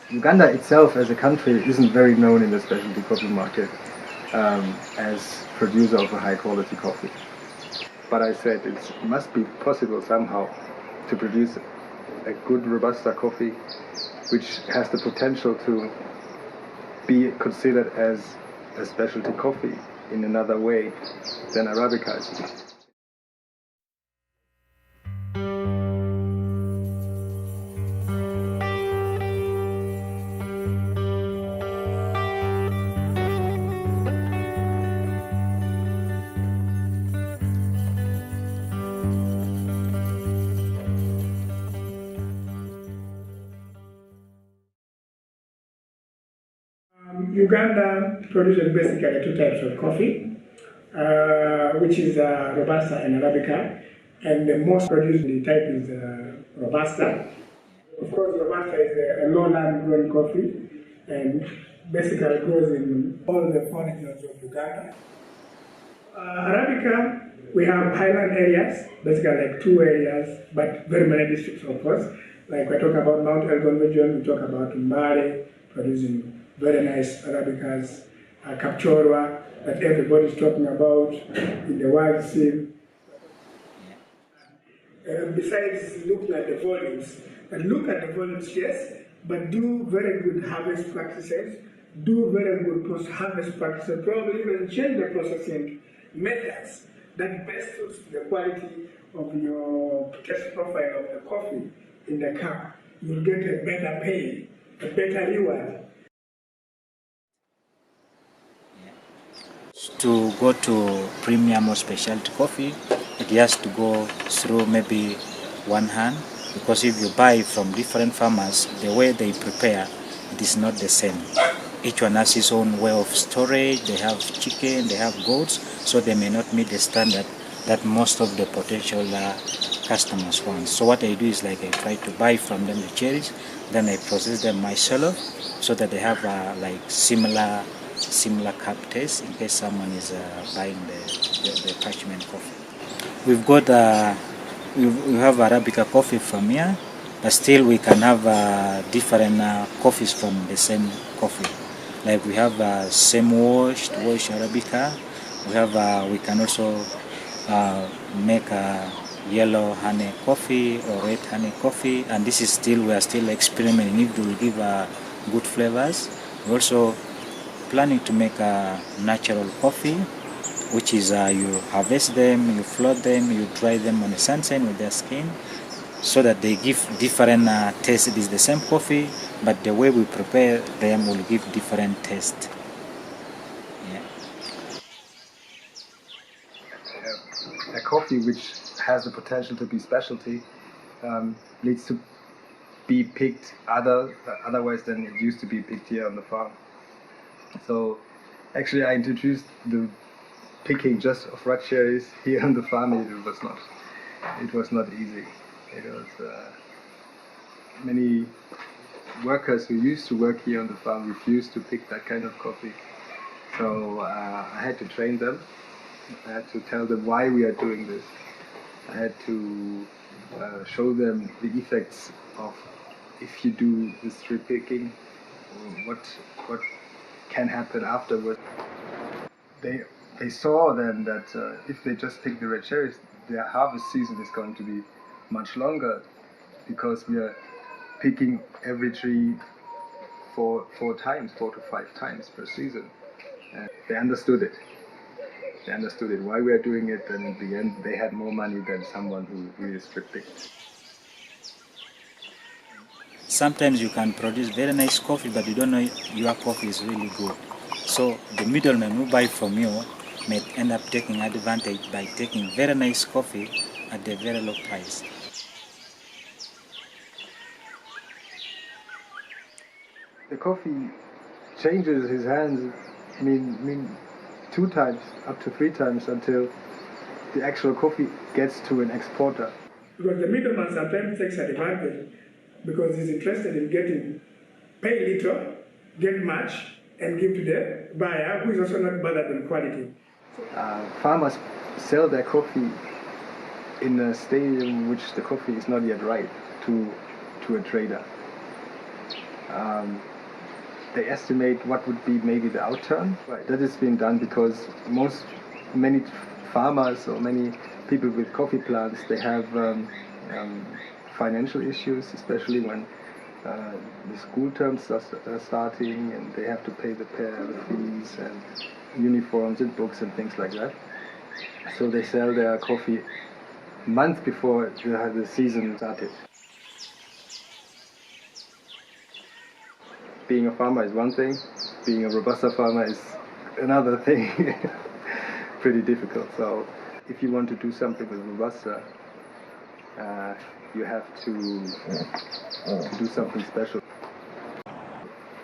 Uganda itself as a country isn't very known in the specialty coffee market as producer of a high quality coffee. But I said it must be possible somehow to produce a good Robusta coffee which has the potential to be considered as a specialty coffee in another way than Arabica is. Uganda produces basically two types of coffee, which is Robusta and Arabica, and the most produced type is Robusta. Of course, Robusta is a lowland grown coffee, and basically grows in all the four regions of Uganda. Arabica, we have highland areas, basically like two areas, but very many districts, of course. Like we're talking about Mount Elgon region, we talk about Mbale, producing very nice Arabicas, Kapchorwa, that everybody's talking about in the wild scene. Besides looking at the volumes, and look at the volumes, yes, but do very good harvest practices, do very good post-harvest practices, probably even change the processing methods that best suits the quality of your taste profile of the coffee in the cup. You'll get a better pay, a better reward. To go to premium or specialty coffee, it has to go through maybe one hand, because if you buy from different farmers, the way they prepare, it is not the same. Each one has his own way of storage. They have chicken, they have goats, so they may not meet the standard that most of the potential customers want. So what I do is like I try to buy from them the cherries, then I process them myself so that they have like similar cup taste in case someone is buying the parchment coffee. We've got we have Arabica coffee from here, but still we can have different coffees from the same coffee. Like we have same washed Arabica. We can also make a yellow honey coffee or red honey coffee, and this is we are still experimenting if it will give good flavors. We also planning to make a natural coffee, which is you harvest them, you float them, you dry them on the sunshine with their skin, so that they give different taste. It is the same coffee, but the way we prepare them will give different taste. Yeah. A coffee which has the potential to be specialty needs to be picked otherwise than it used to be picked here on the farm. So actually I introduced the picking just of red cherries here on the farm. It was not easy. It was many workers who used to work here on the farm refused to pick that kind of coffee. So I had to train them. I had to tell them why we are doing this. I had to show them the effects of if you do this tree picking, what can happen afterwards. They saw then that if they just pick the red cherries, their harvest season is going to be much longer, because we are picking every tree four to five times per season. And they understood it. They understood it, why we are doing it, and in the end they had more money than someone who really strip picked. Sometimes you can produce very nice coffee, but you don't know your coffee is really good. So the middleman who buy from you may end up taking advantage by taking very nice coffee at a very low price. The coffee changes his hands, I mean 2 times, up to 3 times, until the actual coffee gets to an exporter. Because the middleman sometimes takes advantage because he's interested in getting pay little, get much, and give to the buyer, who is also not bothered on quality. Farmers sell their coffee in a stadium in which the coffee is not yet ripe to a trader. they estimate what would be maybe the outturn. That is being done because many farmers or many people with coffee plants, they have financial issues, especially when the school terms are starting and they have to pay the fees and uniforms and books and things like that. So they sell their coffee months before the season started. Being a farmer is one thing, being a Robusta farmer is another thing. Pretty difficult. So if you want to do something with Robusta, you have to do something special.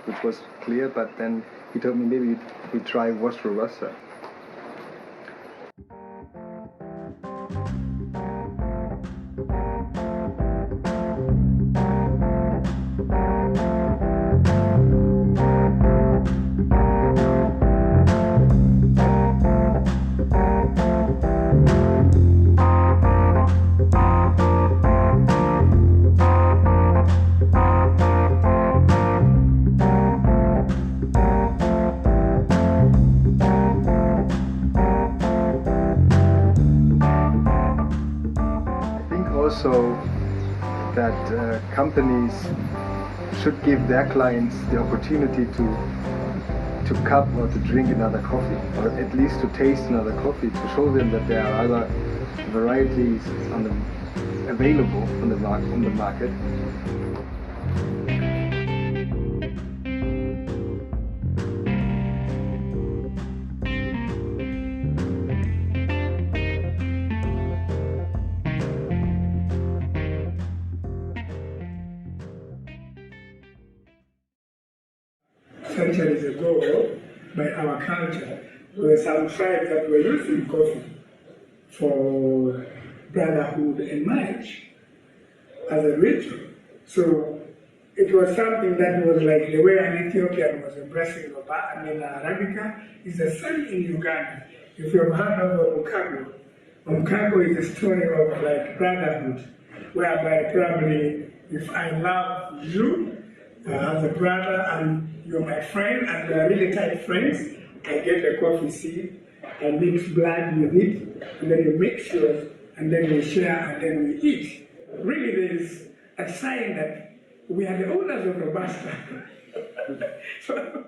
Which was clear, but then he told me maybe we try wash Robusta. Also, that companies should give their clients the opportunity to cup or to drink another coffee, or at least to taste another coffee, to show them that there are other varieties available on the market. Centuries ago, by our culture, there were some tribes that were using coffee for brotherhood and marriage as a ritual. So it was something that was like the way an Ethiopian was embracing Arabica is the same in Uganda. If you have heard of Mukago is a story of like brotherhood, whereby probably if I love you as a brother and you're my friend and we are really tight friends, I get the coffee seed, I mix blood with it, and then you mix yours, and then we share, and then we eat. Really, there is a sign that we are the owners of Robusta. So,